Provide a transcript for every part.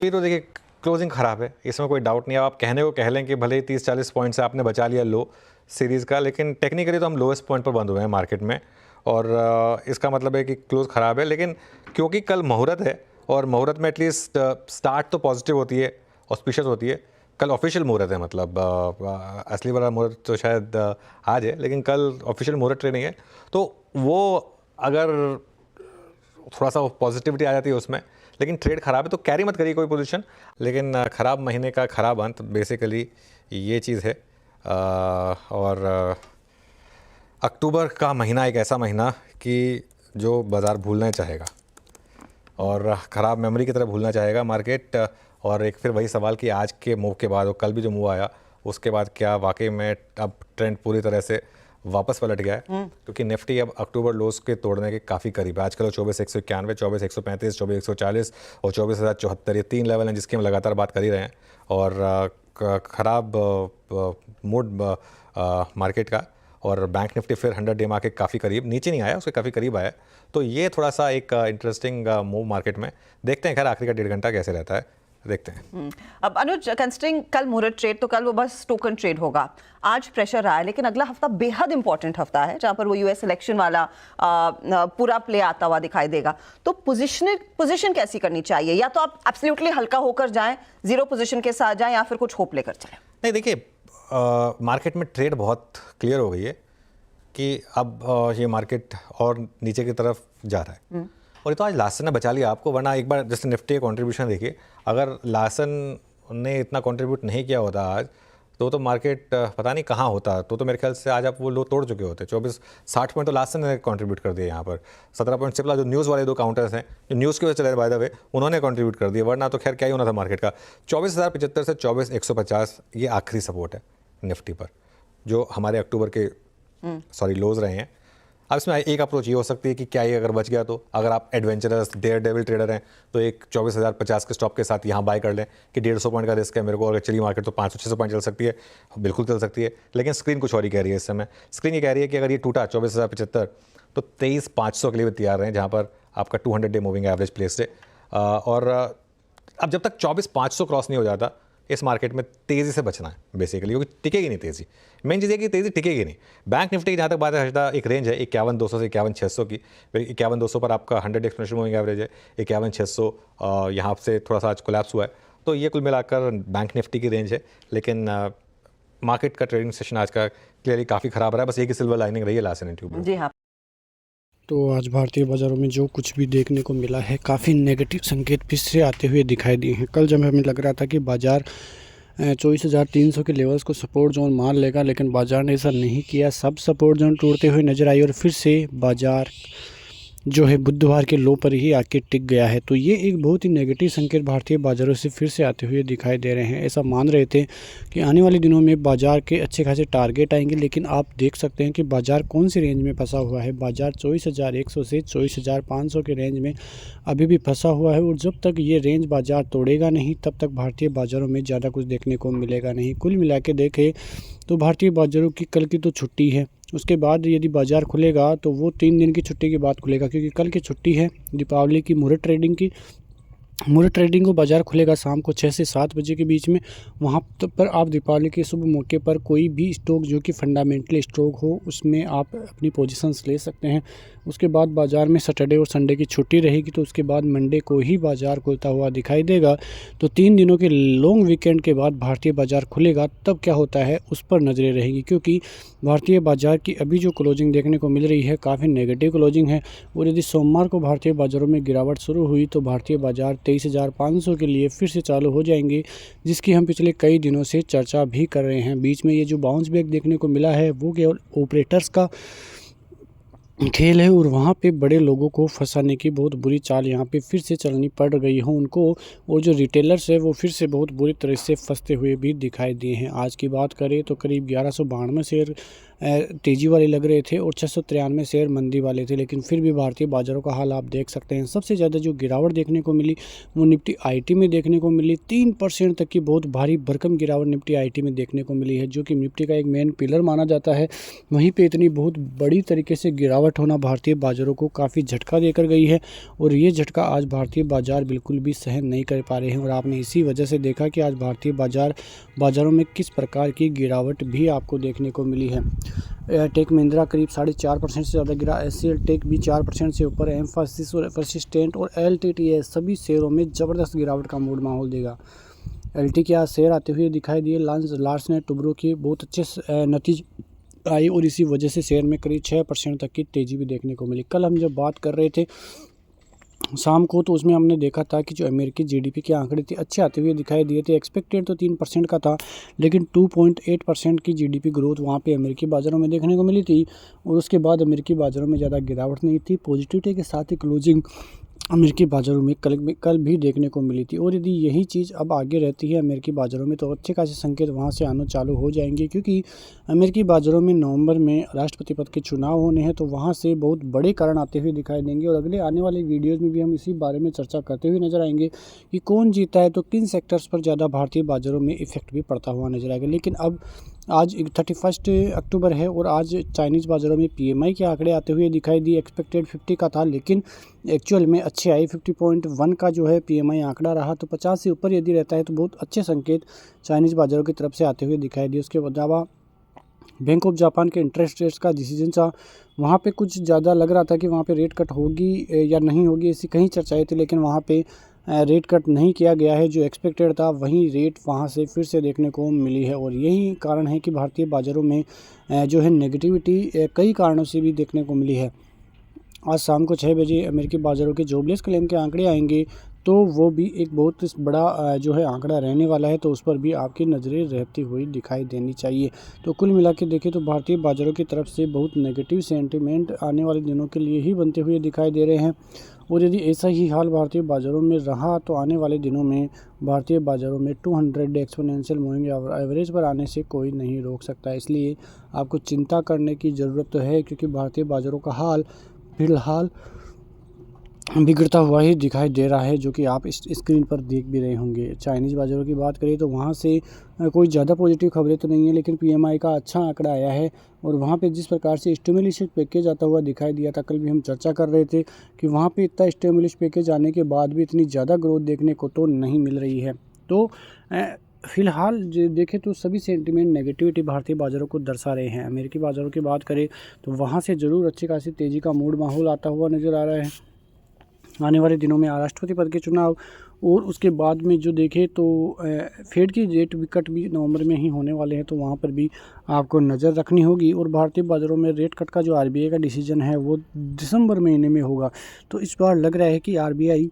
ये तो देखिए क्लोजिंग ख़राब है, इसमें कोई डाउट नहीं है। आप कहने को कह लें कि भले ही 30-40 पॉइंट से आपने बचा लिया लो सीरीज़ का, लेकिन टेक्निकली तो हम लोएस्ट पॉइंट पर बंद हुए हैं मार्केट में। और इसका मतलब है कि क्लोज ख़राब है, लेकिन क्योंकि कल मुहूर्त है और मुहूर्त में एटलीस्ट स्टार्ट तो पॉजिटिव होती है, ऑस्पिशियस होती है। कल ऑफिशियल मुहूर्त है, मतलब असली वाला मुहूर्त तो शायद आज है, लेकिन कल ऑफिशियल मुहूर्त ट्रेनिंग है। तो वो अगर थोड़ा सा पॉजिटिविटी आ जाती है उसमें, लेकिन ट्रेड ख़राब है तो कैरी मत करिए कोई पोजीशन। लेकिन ख़राब महीने का ख़राब अंत, बेसिकली ये चीज़ है। और अक्टूबर का महीना एक ऐसा महीना कि जो बाज़ार भूलना ही चाहेगा और ख़राब मेमोरी की तरह भूलना चाहेगा मार्केट। और एक फिर वही सवाल कि आज के मूव के बाद और कल भी जो मूव आया उसके बाद क्या वाकई में अब ट्रेंड पूरी तरह से वापस पलट गया है, क्योंकि निफ्टी अब अक्टूबर लोस के तोड़ने के काफ़ी करीब है। आजकल 24,191, 24,135, 24,140 और 24,074, ये 3 लेवल हैं जिसकी हम लगातार बात कर ही रहे हैं। और ख़राब मूड मार्केट का, और बैंक निफ्टी फिर 100 डे मार्क के काफ़ी करीब, नीचे नहीं आया, उसके काफ़ी करीब आया। तो ये थोड़ा सा एक इंटरेस्टिंग मूव मार्केट में। देखते हैं खैर आखिरी का 1.5 घंटा कैसे रहता है, देखते हैं। अब अनुज, कंसिडरिंग कल मुहूर्त ट्रेड, तो कल वो बस टोकन ट्रेड होगा, आज प्रेशर रहा है, लेकिन अगला हफ्ता बेहद इंपॉर्टेंट हफ्ता है जहां पर वो यूएस इलेक्शन वाला पूरा प्ले आता हुआ दिखाई देगा। तो पोजीशन कैसी करनी चाहिए? या तो आप एब्सोल्युटली हल्का होकर जाएं, जीरो पोजीशन के साथ जाएं, या फिर कुछ होप लेकर जाएं? नहीं, देखिए मार्केट में ट्रेड बहुत क्लियर हो गई है कि अब ये मार्केट और नीचे की तरफ जा रहा है। और ये तो आज लार्सन ने बचा लिया आपको, वरना एक बार जैसे निफ्टी का कंट्रीब्यूशन देखिए, अगर लार्सन ने इतना कंट्रीब्यूट नहीं किया होता आज तो मार्केट पता नहीं कहाँ होता। तो मेरे ख्याल से आज आप वो लो तोड़ चुके होते। 24-60 पॉइंट तो लार्सन ने कंट्रीब्यूट कर दिया यहाँ पर। 17 पॉइंट से जो न्यूज़ वाले 2 काउंटर्स हैं जो न्यूज़ की वजह से चले बाय द वे, उन्होंने कंट्रीब्यूट कर दिया, वरना तो खैर क्या ही होना था मार्केट का। 24,075 से 24,150 ये आखिरी सपोर्ट है निफ्टी पर, जो हमारे अक्टूबर के लोज रहे हैं। अब इसमें एक अप्रोच ये हो सकती है कि क्या ये अगर बच गया तो, अगर आप एडवेंचरस डेयर डेविल ट्रेडर हैं तो एक 24,050 के स्टॉप के साथ यहाँ बाय कर लें कि 150 पॉइंट का रिस्क है मेरे को, अगर चली मार्केट तो 500-600 पॉइंट चल सकती है, बिल्कुल चल सकती है। लेकिन स्क्रीन कुछ और ही कह रही है इस समय। स्क्रीन ये कह रही है कि अगर ये टूटा 24,075 तो 23,500 के लिए भी तैयार रहें, जहाँ पर आपका 200 डे मूविंग एवरेज प्लेस्ड है। और अब जब तक 24,500 क्रॉस नहीं हो जाता, इस मार्केट में तेज़ी से बचना है बेसिकली, क्योंकि टिकेगी नहीं तेज़ी। मेन चीज़ है कि तेज़ी टिकेगी नहीं। बैंक निफ्टी की जहाँ तक बात है हर्षदा, एक रेंज है 51,200 से 51,600 की। 51,200 पर आपका 100 एक्सपोनेंशियल मूविंग एवरेज है, 51,600 यहाँ से थोड़ा सा आज कोलैप्स हुआ है। तो ये कुल मिलाकर बैंक निफ्टी की रेंज है। लेकिन मार्केट का ट्रेडिंग सेशन आज का क्लियरली काफ़ी ख़राब रहा है, बस एक ही सिल्वर लाइनिंग रही है लास्ट एंड ट्यूब। जी हाँ। तो आज भारतीय बाज़ारों में जो कुछ भी देखने को मिला है, काफ़ी नेगेटिव संकेत फिर से आते हुए दिखाई दिए हैं। कल जब हमें लग रहा था कि बाज़ार 24,300 के लेवल्स को सपोर्ट जोन मान लेगा, लेकिन बाज़ार ने ऐसा नहीं किया। सब सपोर्ट जोन टूटते हुए नज़र आई और फिर से बाज़ार जो है बुधवार के लो पर ही आके टिक गया है। तो ये एक बहुत ही नेगेटिव संकेत भारतीय बाज़ारों से फिर से आते हुए दिखाई दे रहे हैं। ऐसा मान रहे थे कि आने वाले दिनों में बाज़ार के अच्छे खासे टारगेट आएंगे, लेकिन आप देख सकते हैं कि बाज़ार कौन सी रेंज में फंसा हुआ है। बाज़ार 24,100 से 24,500 के रेंज में अभी भी फंसा हुआ है, और जब तक ये रेंज बाज़ार तोड़ेगा नहीं तब तक भारतीय बाज़ारों में ज़्यादा कुछ देखने को मिलेगा नहीं। कुल मिला के देखें तो भारतीय बाज़ारों की कल की तो छुट्टी है, उसके बाद यदि बाज़ार खुलेगा तो वो 3 दिन की छुट्टी के बाद खुलेगा, क्योंकि कल की छुट्टी है दीपावली की, मुहूर्त ट्रेडिंग की। मुहूर्त ट्रेडिंग को बाज़ार खुलेगा शाम को 6 से 7 बजे के बीच में। वहाँ पर आप दीपावली के शुभ मौके पर कोई भी स्टॉक जो कि फंडामेंटली स्टॉक हो उसमें आप अपनी पोजीशंस ले सकते हैं। उसके बाद बाज़ार में सैटरडे और संडे की छुट्टी रहेगी, तो उसके बाद मंडे को ही बाज़ार खुलता हुआ दिखाई देगा। तो 3 दिनों के लॉन्ग वीकेंड के बाद भारतीय बाज़ार खुलेगा, तब क्या होता है उस पर नज़रें रहेंगी, क्योंकि भारतीय बाज़ार की अभी जो क्लोजिंग देखने को मिल रही है काफ़ी नेगेटिव क्लोजिंग है। और यदि सोमवार को भारतीय बाज़ारों में गिरावट शुरू हुई तो भारतीय बाज़ार 23,500 के लिए फिर से चालू हो जाएंगे, जिसकी हम पिछले कई दिनों से चर्चा भी कर रहे हैं। बीच में ये जो बाउंस बैक देखने को मिला है वो केवल ऑपरेटर्स का खेल है, और वहाँ पे बड़े लोगों को फंसाने की बहुत बुरी चाल यहाँ पे फिर से चलनी पड़ गई हो उनको, और जो रिटेलर्स है वो फिर से बहुत बुरी तरह से फंसते हुए भी दिखाई दिए हैं। आज की बात करें तो करीब 1192 शेयर तेज़ी वाले लग रहे थे और 693 शेयर मंदी वाले थे, लेकिन फिर भी भारतीय बाज़ारों का हाल आप देख सकते हैं। सबसे ज़्यादा जो गिरावट देखने को मिली वो निफ्टी आईटी में देखने को मिली। 3% तक की बहुत भारी भरकम गिरावट निफ्टी आईटी में देखने को मिली है, जो कि निफ्टी का एक मेन पिलर माना जाता है। वहीं पर इतनी बहुत बड़ी तरीके से गिरावट गिरावट होना भारतीय बाज़ारों को काफ़ी झटका देकर गई है और ये झटका आज भारतीय बाज़ार बिल्कुल भी सहन नहीं कर पा रहे हैं। और आपने इसी वजह से देखा कि आज भारतीय बाज़ारों में किस प्रकार की गिरावट भी आपको देखने को मिली है। टेक महिंद्रा करीब 4.5% से ज़्यादा गिरा, एचसीएल टेक भी 4% से ऊपर, एम्फासिस और परसिस्टेंट और एलटीटीएस सभी शेयरों में ज़बरदस्त गिरावट का मूड माहौल देगा। एलटी के आज शेयर आते हुए दिखाई दिए। लार्सन एंड टुब्रो की बहुत अच्छे नतीजे आई और इसी वजह से शेयर में करीब 6% तक की तेज़ी भी देखने को मिली। कल हम जब बात कर रहे थे शाम को, तो उसमें हमने देखा था कि जो अमेरिकी जीडीपी के आंकड़े थे अच्छे आते हुए दिखाई दिए थे। एक्सपेक्टेड तो 3% का था, लेकिन 2.8% की जीडीपी ग्रोथ वहाँ पे अमेरिकी बाज़ारों में देखने को मिली थी और उसके बाद अमेरिकी बाज़ारों में ज़्यादा गिरावट नहीं थी। पॉजिटिविटी के साथ ही क्लोजिंग अमेरिकी बाज़ारों में कल भी देखने को मिली थी। और यदि यही चीज़ अब आगे रहती है अमेरिकी बाज़ारों में, तो अच्छे खासे संकेत वहाँ से आना चालू हो जाएंगे, क्योंकि अमेरिकी बाज़ारों में नवंबर में राष्ट्रपति पद के चुनाव होने हैं, तो वहाँ से बहुत बड़े कारण आते हुए दिखाई देंगे। और अगले आने वाले वीडियोज़ में भी हम इसी बारे में चर्चा करते हुए नजर आएंगे कि कौन जीता है, तो किन सेक्टर्स पर ज़्यादा भारतीय बाज़ारों में इफेक्ट भी पड़ता हुआ नजर आएगा। लेकिन अब आज 31 अक्टूबर है और आज चाइनीज़ बाज़ारों में पीएमआई के आंकड़े आते हुए दिखाई दिए। एक्सपेक्टेड 50 का था, लेकिन एक्चुअल में अच्छे आई। 50.1 का जो है पीएमआई आंकड़ा रहा, तो 50 से ऊपर यदि रहता है तो बहुत अच्छे संकेत चाइनीज़ बाज़ारों की तरफ से आते हुए दिखाई दिए। उसके अलावा बैंक ऑफ जापान के इंटरेस्ट रेट्स का डिसीजन था, वहाँ पे कुछ ज़्यादा लग रहा था कि वहाँ पे रेट कट होगी या नहीं होगी, ऐसी कई चर्चाएं थी, लेकिन वहाँ पे रेट कट नहीं किया गया है। जो एक्सपेक्टेड था वहीं रेट वहाँ से फिर से देखने को मिली है और यही कारण है कि भारतीय बाज़ारों में जो है नेगेटिविटी कई कारणों से भी देखने को मिली है। आज शाम को 6 बजे अमेरिकी बाज़ारों के जॉबलेस क्लेम के आंकड़े आएंगे, तो वो भी एक बहुत बड़ा जो है आंकड़ा रहने वाला है, तो उस पर भी आपकी नज़रें रहती हुई दिखाई देनी चाहिए। तो कुल मिला के देखें तो भारतीय बाज़ारों की तरफ से बहुत नेगेटिव सेंटिमेंट आने वाले दिनों के लिए ही बनते हुए दिखाई दे रहे हैं। और यदि ऐसा ही हाल भारतीय बाज़ारों में रहा, तो आने वाले दिनों में भारतीय बाज़ारों में 200 एक्सपोनेंशियल मूविंग एवरेज पर आने से कोई नहीं रोक सकता। इसलिए आपको चिंता करने की ज़रूरत तो है, क्योंकि भारतीय बाज़ारों का हाल फिलहाल बिगड़ता हुआ ही दिखाई दे रहा है, जो कि आप इस स्क्रीन पर देख भी रहे होंगे। चाइनीज़ बाज़ारों की बात करें तो वहाँ से कोई ज़्यादा पॉजिटिव खबरें तो नहीं है, लेकिन पीएमआई का अच्छा आंकड़ा आया है और वहाँ पे जिस प्रकार से स्टिमुलस पैकेज आता हुआ दिखाई दिया था, कल भी हम चर्चा कर रहे थे कि वहाँ पे इतना स्टिमुलस पैकेज आने के बाद भी इतनी ज़्यादा ग्रोथ देखने को तो नहीं मिल रही है। तो फिलहाल देखें तो सभी सेंटिमेंट नेगेटिविटी भारतीय बाज़ारों को दर्शा रहे हैं। अमेरिकी बाज़ारों की बात करें तो वहाँ से ज़रूर अच्छी खासी तेज़ी का मूड माहौल आता हुआ नज़र आ रहा है। आने वाले दिनों में राष्ट्रपति पद के चुनाव और उसके बाद में जो देखें तो फेड की रेट कट भी नवंबर में ही होने वाले हैं, तो वहाँ पर भी आपको नज़र रखनी होगी। और भारतीय बाज़ारों में रेट कट का जो आरबीआई का डिसीजन है वो दिसंबर महीने में होगा, तो इस बार लग रहा है कि आरबीआई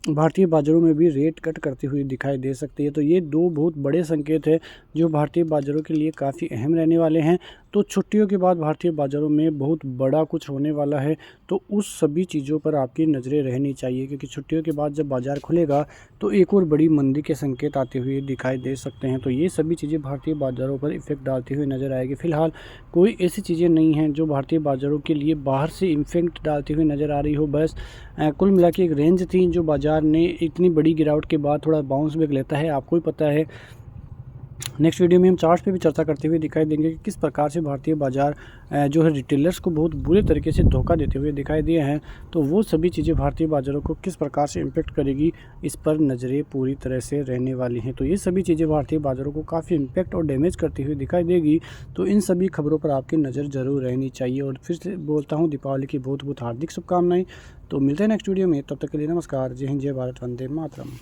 भारतीय बाज़ारों में भी रेट कट करती हुई दिखाई दे सकती है। तो ये दो बहुत बड़े संकेत हैं जो भारतीय बाज़ारों के लिए काफ़ी अहम रहने वाले हैं। तो छुट्टियों के बाद भारतीय बाज़ारों में बहुत बड़ा कुछ होने वाला है, तो उस सभी चीज़ों पर आपकी नज़रें रहनी चाहिए, क्योंकि छुट्टियों के बाद जब बाज़ार खुलेगा तो एक और बड़ी मंदी के संकेत आते हुए दिखाई दे सकते हैं। तो ये सभी चीज़ें भारतीय बाज़ारों पर इफेक्ट डालती हुई नज़र आएगी। फ़िलहाल कोई ऐसी चीज़ें नहीं हैं जो भारतीय बाज़ारों के लिए बाहर से इम्फेक्ट डालती हुई नज़र आ रही हो। बस कुल मिला के एक रेंज थी जो बाज़ार ने इतनी बड़ी गिरावट के बाद थोड़ा बाउंस बैक लेता है, आपको ही पता है। नेक्स्ट वीडियो में हम चार्ट्स पे भी चर्चा करते हुए दिखाई देंगे कि किस प्रकार से भारतीय बाज़ार जो है रिटेलर्स को बहुत बुरे तरीके से धोखा देते हुए दिखाई दिए हैं, तो वो सभी चीज़ें भारतीय बाज़ारों को किस प्रकार से इम्पेक्ट करेगी, इस पर नज़रें पूरी तरह से रहने वाली हैं। तो ये सभी चीज़ें भारतीय बाज़ारों को काफ़ी इम्पेक्ट और डैमेज करती हुई दिखाई देगी, तो इन सभी खबरों पर आपकी नज़र ज़रूर रहनी चाहिए। और फिर से बोलता हूँ, दीपावली की बहुत बहुत हार्दिक शुभकामनाएँ। तो मिलते हैं नेक्स्ट वीडियो में, तब तक के लिए नमस्कार। जय हिंद, जय भारत, वंदे मातरम।